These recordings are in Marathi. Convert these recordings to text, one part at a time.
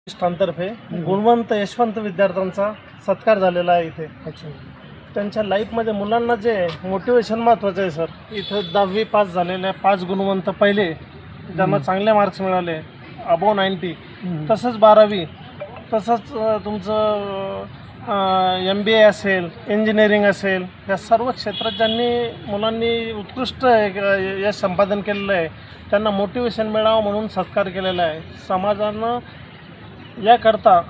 प्रतिष्ठानतर्फे गुणवंत यशवंत विद्यार्थ्यांचा सत्कार झालेला आहे इथे. त्यांच्या लाईफमध्ये मुलांना जे मोटिवेशन महत्त्वाचं आहे सर. इथं 10वी पास झालेले 5 गुणवंत पहिले ज्यांना चांगले मार्क्स मिळाले अबोव 90, तसंच 12वी, तसंच तुमचं MBA असेल, इंजिनिअरिंग असेल, या सर्व क्षेत्रात ज्यांनी मुलांनी उत्कृष्ट यश संपादन केलेलं आहे त्यांना मोटिवेशन मिळावं म्हणून सत्कार केलेला आहे. समाजानं याकरता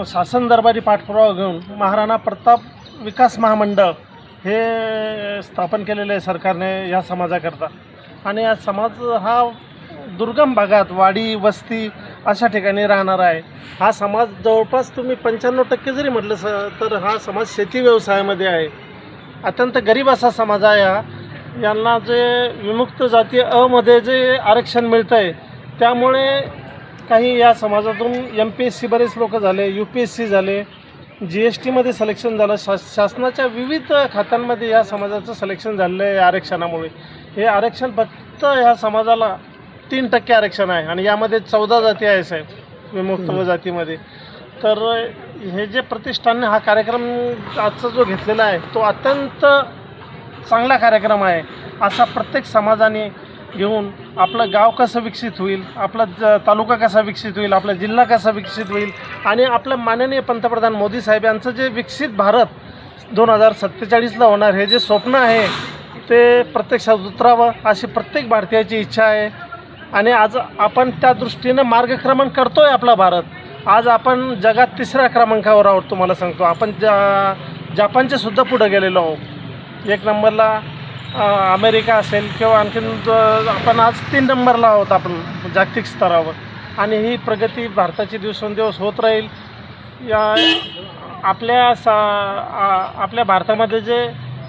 शासन दरबारी पाठपुरावा घेऊन महाराणा प्रताप विकास महामंडळ हे स्थापन केलेलं आहे सरकारने या समाजाकरता. आणि हा समाज हा दुर्गम भागात वाडी वस्ती अशा ठिकाणी राहणारा आहे. हा समाज जवळपास तुम्ही 95% जरी म्हटलं तर हा समाज शेती व्यवसायामध्ये आहे. अत्यंत गरीब असा समाज आहे हा. यांना जे विमुक्त जाती अमध्ये जे आरक्षण मिळतं आहे त्यामुळे काही या समाजातून MPSC बरेच लोक झाले, UPSC झाले, GSTमध्ये सिलेक्शन झालं. शासनाच्या विविध खात्यांमध्ये या समाजाचं सिलेक्शन झालेलं आहे आरक्षणामुळे. हे आरक्षण फक्त ह्या समाजाला 3% आरक्षण आहे आणि यामध्ये 14 जाती आहे साहेब विमुक्त जातीमध्ये. तर हे जे प्रतिष्ठानने हा कार्यक्रम आजचा जो घेतलेला आहे तो अत्यंत चांगला कार्यक्रम आहे. असा प्रत्येक समाजाने घेऊन आपलं गाव कसं विकसित होईल, आपला तालुका कसा विकसित होईल, आपला जिल्हा कसा विकसित होईल आणि आपलं माननीय पंतप्रधान मोदी साहेब यांचं जे विकसित भारत 2047ला होणार हे जे स्वप्न आहे ते प्रत्यक्षात उतरावं अशी प्रत्येक भारतीयाची इच्छा आहे. आणि आज आपण त्या दृष्टीनं मार्गक्रमण करतो आहे. आपला भारत आज आपण जगात 3ऱ्या क्रमांकावर आहोत. तुम्हाला सांगतो आपण जापानच्या सुद्धा पुढं गेलेलो आहोत. 1 नंबरला अमेरिका असेल किंवा आणखीन आपण आज 3 नंबरला आहोत आपण जागतिक स्तरावर. आणि ही प्रगती भारताची दिवसेंदिवस होत राहील. आपल्या भारतामध्ये जे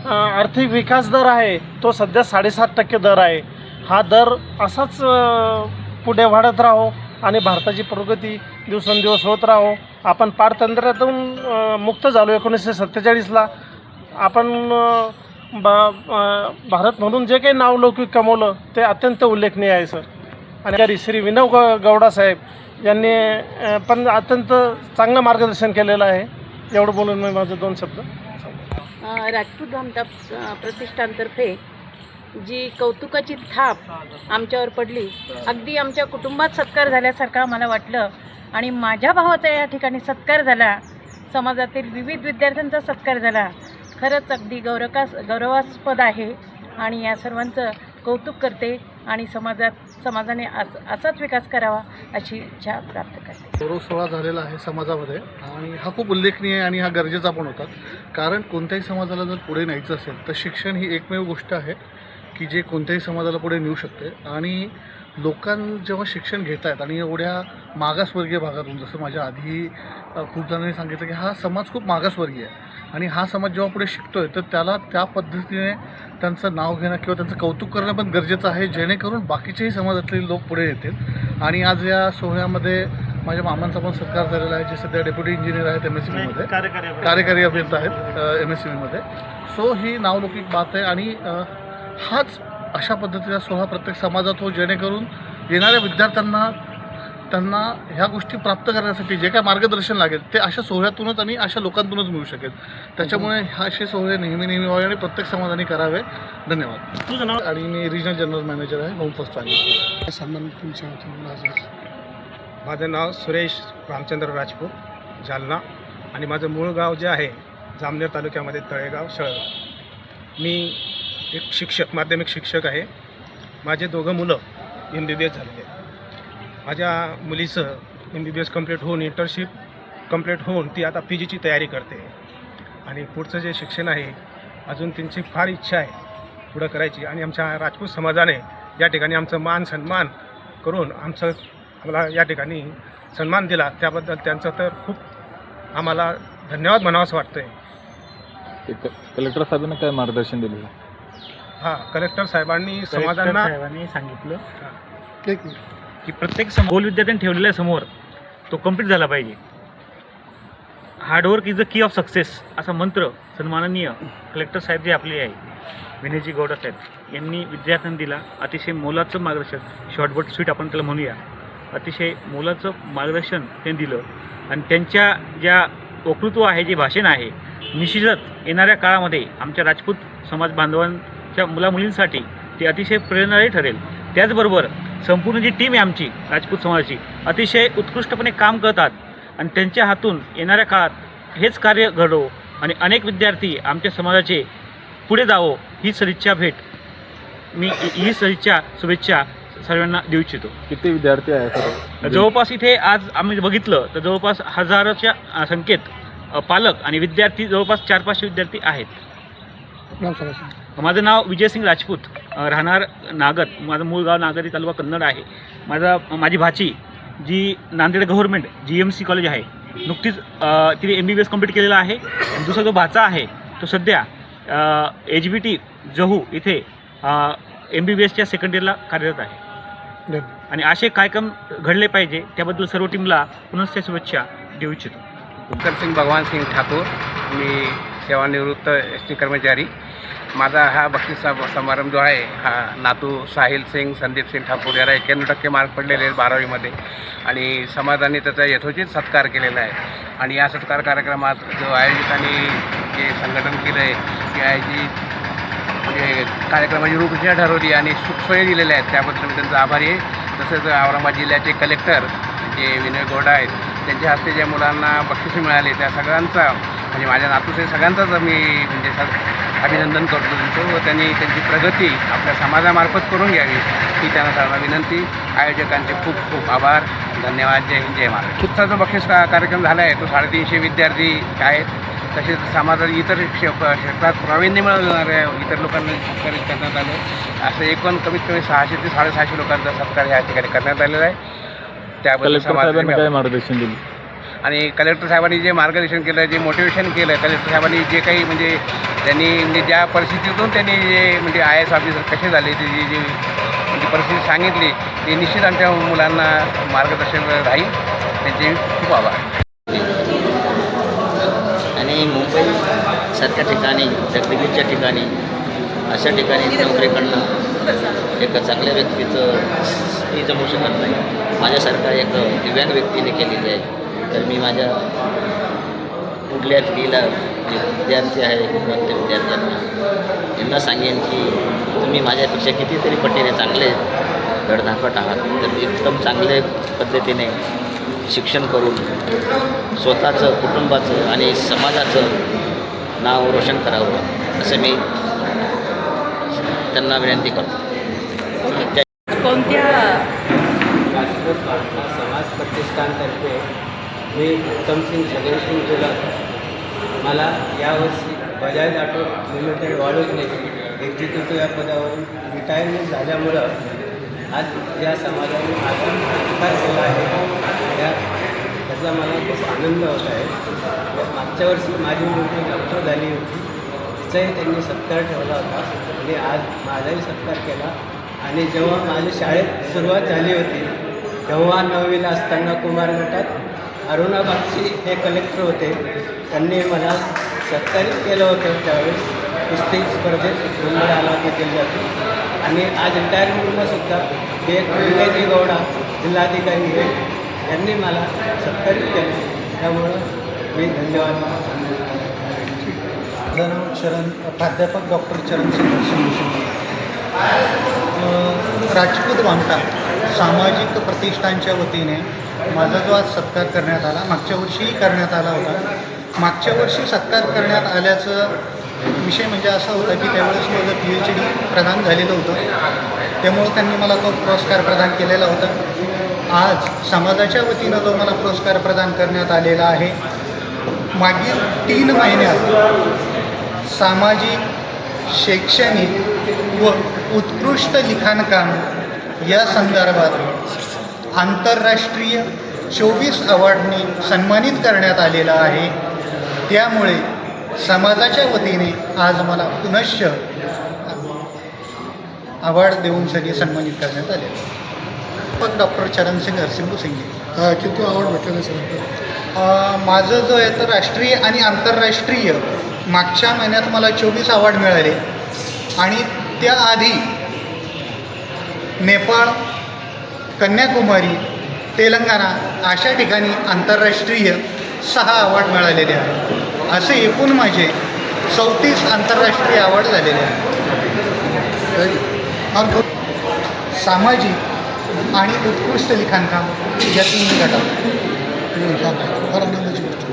आर्थिक विकास दर आहे तो सध्या 7.5% दर आहे. हा दर असाच पुढे वाढत राहो आणि भारताची प्रगती दिवसेंदिवस होत राहो. आपण पारतंत्र्यातून मुक्त झालो 1947ला. आपण भारत म्हणून जे काही नावलौकिक कमवलं ते अत्यंत उल्लेखनीय आहे सर. आणि श्री विनोद गौडा साहेब यांनी पण अत्यंत चांगलं मार्गदर्शन केलेलं आहे. एवढं बोलून मी माझे 2 शब्द. राजपूत भामटा प्रतिष्ठानतर्फे जी कौतुकाची थाप आमच्यावर पडली, अगदी आमच्या कुटुंबात सत्कार झाल्यासारखं आम्हाला वाटलं. आणि माझ्या भावाचा या ठिकाणी सत्कार झाला, समाजातील विविध विद्यार्थ्यांचा सत्कार झाला. खरंच अगदी गौरवास्पद आहे आणि या सर्वांचं कौतुक करते आणि समाजाने असाच विकास करावा अशी इच्छा प्राप्त करते. गौरव सोहळा झालेला आहे समाजामध्ये आणि हा खूप उल्लेखनीय आहे आणि हा गरजेचा पण होता. कारण कोणत्याही समाजाला जर पुढे न्यायचं असेल तर शिक्षण ही एकमेव गोष्ट आहे की जे कोणत्याही समाजाला पुढे नेऊ शकते. आणि जेव्हा शिक्षण घेत आहेत आणि एवढ्या मागासवर्गीय भागातून, जसं माझ्या आधी खूप जणांनी सांगितलं की हा समाज खूप मागासवर्गीय आहे आणि हा समाज जेव्हा पुढे शिकतो आहे तर त्याला त्या पद्धतीने त्यांचं नाव घेणं किंवा त्यांचं कौतुक करणं पण गरजेचं आहे, जेणेकरून बाकीचेही समाजातले लोक पुढे येतील. आणि आज या सोहळ्यामध्ये माझ्या मामांचा पण सत्कार झालेला आहे, जे सध्या डेप्युटी इंजिनियर आहेत MSCBमध्ये, कार्यकारी अभियंता आहेत MSCBमध्ये. सो ही नावलौकिक बात आहे आणि हाच अशा पद्धतीचा सोहळा प्रत्येक समाजात हो, जेणेकरून येणाऱ्या विद्यार्थ्यांना त्यांना ह्या गोष्टी प्राप्त करण्यासाठी जे काय मार्गदर्शन लागेल ते अशा सोहळ्यातूनच आणि अशा लोकांतूनच मिळू शकेल. त्याच्यामुळे हा असे सोहळे नेहमी व्हावे आणि प्रत्येक समाजाने करावे. धन्यवाद. तुझं नाव? आणि मी रिजनल जनरल मॅनेजर आहे होम फर्स्ट आणि सन्मान तुमच्या. माझं नाव सुरेश रामचंद्र राजपूत, जालना. आणि माझं मूळ गाव जे आहे जामनेर तालुक्यामध्ये तळेगाव शहर. मी एक शिक्षक, माध्यमिक शिक्षक आहे. माझे 2 मुलं MBBS झालेले आहेत. माझ्या मुलीचं MBBS कंप्लीट होऊन, इंटर्नशिप कंप्लीट होऊन ती आता PGची तयारी करते. आणि पुढचं जे शिक्षण आहे अजून त्यांची फार इच्छा आहे पुढं करायची. आणि आमच्या राजपूत समाजाने या ठिकाणी आमचं मान सन्मान करून आम्हाला या ठिकाणी सन्मान दिला, त्याबद्दल त्यांचं तर खूप आम्हाला धन्यवाद म्हणावंसं वाटतं आहे. कलेक्टर साहेबांनी काय मार्गदर्शन दिलं? हां, कलेक्टर साहेबांनी समाजांना सांगितलं की प्रत्येक गोल विद्यार्थ्यांनी ठेवलेल्या समोर तो कंप्लीट झाला पाहिजे. Hard work is the key of success असा मंत्र सन्माननीय कलेक्टर साहेब जे आपले आहे विनयजी गौडा साहेब यांनी विद्यार्थ्यांना दिला. अतिशय मोलाचं मार्गदर्शन, शॉर्ट बट स्वीट आपण त्याला म्हणूया. अतिशय मोलाचं मार्गदर्शन त्यांनी दिलं आणि त्यांच्या ज्या वक्तृत्व आहे, जे भाषण आहे, निश्चितच येणाऱ्या काळामध्ये आमच्या राजपूत समाज बांधवांच्या मुलामुलींसाठी ते अतिशय प्रेरणादायी ठरेल. त्याचबरोबर संपूर्ण जी टीम आहे आमची राजपूत समाजाची अतिशय उत्कृष्टपणे काम करतात आणि त्यांच्या हातून येणाऱ्या काळात हेच कार्य घडो आणि अनेक विद्यार्थी आमच्या समाजाचे पुढे जावो ही सदिच्छा भेट मी ही सदिच्छा शुभेच्छा सर्वांना देऊ इच्छितो. किती विद्यार्थी आहे सर? जवळपास इथे आज आम्ही बघितलं तर जवळपास हजारोच्या संख्येत पालक आणि विद्यार्थी जवळपास 400-500 विद्यार्थी आहेत. माझं नाव विजयसिंग राजपूत, राहणार नागद. माझं मूळ गाव नागद, तालुका कन्नड आहे. माझी भाची जी नांदेड गव्हर्नमेंट GMC कॉलेज आहे, नुकतीच तिने MBBS कंप्लीट केलेला आहे. आणि दुसरा जो भाचा आहे तो सध्या HBT जहू इथे MBBSच्या सेकंड इयरला कार्यरत आहे. आणि असे कार्यक्रम घडले पाहिजे त्याबद्दल सर्व टीमला पुनश्च शुभेच्छा देऊ इच्छितो. उत्तर सिंग भगवान सिंग ठाकूर, मी सेवानिवृत्त ST कर्मचारी. माझा हा बक्षीस समारंभ जो आहे हा नातू साहिल सिंग संदीप सिंग ठाकूर याला 91% मार्क पडलेले आहेत 12वीमध्ये आणि समाजाने त्याचा यथोचित सत्कार केलेला आहे. आणि या सत्कार कार्यक्रमात जो आयोजकांनी जे संघटन केलं आहे की म्हणजे कार्यक्रमाची रूपरेषा ठरवली आणि सुखसोयी दिलेल्या आहेत त्याबद्दल मी त्यांचा आभारी आहे. तसेच औरंगाबाद जिल्ह्याचे कलेक्टर जे विनय गौडा आहेत त्यांच्या हस्ते ज्या मुलांना बक्षिसे मिळाले त्या सगळ्यांचा म्हणजे माझ्या नातूचे सगळ्यांचाच मी म्हणजे अभिनंदन करतो त्यांचं व त्यांनी त्यांची प्रगती आपल्या समाजामार्फत करून घ्यावी ही त्यांना सर्वांना विनंती. आयोजकांचे खूप खूप आभार, धन्यवाद. जय हिंद, जय महाराष्ट्र. उत्साहाचा जो बक्षीस कार्यक्रम झाला आहे तो 350 विद्यार्थी आहेत. तसेच समाजात इतर क्षेत्रात प्रावीण्य मिळवणाऱ्या इतर लोकांना सत्कारित करण्यात आलं. असं एकूण कमीत कमी 600 ते 650 लोकांचा सत्कार या ठिकाणी करण्यात आलेला आहे. त्याबद्दल कलेक्टर साहेबांनी काय मार्गदर्शन दिलं आणि कलेक्टर साहेबांनी जे मार्गदर्शन केलं, जे मोटिवेशन केलं, कलेक्टर साहेबांनी जे काही म्हणजे त्यांनी म्हणजे ज्या परिस्थितीतून त्यांनी जे म्हणजे IAS ऑफिसर कसे झाले ते जी म्हणजे परिस्थिती सांगितली ती निश्चित आमच्या मुलांना मार्गदर्शन राहील. त्यांचे खूप आभार. आणि मुंबईसारख्या ठिकाणी जगदिगीच्या ठिकाणी अशा ठिकाणी नोकरी करणं एक चांगल्या व्यक्तीचं ही जमू शकत नाही. माझ्यासारखा एक दिव्यांग व्यक्तीने केलेली आहे. तर मी माझ्या कुठल्या पिढीला जे विद्यार्थी आहे विद्यार्थी विद्यार्थ्यांना यांना सांगेन की तुम्ही माझ्यापेक्षा कितीतरी पटीने चांगले धडधाकट आहात. तर एकदम चांगल्या पद्धतीने शिक्षण करून स्वतःचं, कुटुंबाचं आणि समाजाचं नाव रोशन करावं असं मी त्यांना विनंती करतो. कोणत्या राजपूत भारत समाज प्रतिष्ठानतर्फे मी उत्तमसिंग जगनसिंग तुलक मला यावर्षी बजाज ऑटो लिमिटेड वाढवणे एक्झिक्युटिव्ह या पदावरून रिटायरमेंट झाल्यामुळं आज या समाजाने आसन सत्कार केला आहे त्याचा मला खूप आनंद होत आहे. मागच्या वर्षी माझी मुलगी डॉक्टर झाली होती, तिचाही त्यांनी सत्कार ठेवला होता आणि आज माझाही सत्कार केला. आणि जेव्हा माझी शाळेत सुरुवात झाली होती तेव्हा 9वीला असताना कुमार गटात अरुणाबागची हे कलेक्टर होते, त्यांनी मला सत्कारित केलं होतं. त्यावेळेस कुस्ती स्पर्धेत नंबर आला होता जिल्ह्यातून. आणि आज रिटायरमेंटलासुद्धा एक विनयजी गौडा जिल्हाधिकारी हे यांनी मला सत्कारित केलं. त्यामुळं मी धन्यवाद. माझं नाव प्राध्यापक डॉक्टर चरणसिंग राजपूत भामटा सामाजिक प्रतिष्ठानच्या वतीने माझा जो आज सत्कार करण्यात आला, मागच्या वर्षीही करण्यात आला होता. मागच्या वर्षी सत्कार करण्यात आल्याचं विषय म्हणजे असा होता की त्यावेळेस माझं PhD प्रदान झालेलं होतं, त्यामुळं त्यांनी मला तो पुरस्कार प्रदान केलेला होता. आज समाजाच्या वतीनं जो मला पुरस्कार प्रदान करण्यात आलेला आहे, मागील 3 महिन्यात सामाजिक, शैक्षणिक व उत्कृष्ट लिखाणकाम या संदर्भात आंतरराष्ट्रीय 24 अवॉर्डनी सन्मानित करण्यात आलेला आहे. त्यामुळे समाजाच्या वतीने आज मला पुनश्च अवॉर्ड देऊन सगळे सन्मानित करण्यात आले. पण डॉक्टर चरणसिंग हरसिंगू सिंगे किती अवॉर्ड भेटले सर? माझं जो आहे तर राष्ट्रीय आणि आंतरराष्ट्रीय मागच्या महिन्यात मला 24 अवॉर्ड मिळाले आणि त्याआधी नेपाळ, कन्याकुमारी तेलंगणा अशा ठिकाणी आंतरराष्ट्रीय 6 अवॉर्ड मिळालेले आहेत. असे एकूण माझे 34 आंतरराष्ट्रीय अवॉर्ड झालेले आहेत. सामाजिक आणि उत्कृष्ट लिखाणकाम या 3 गटात. फार आनंदाची गोष्ट.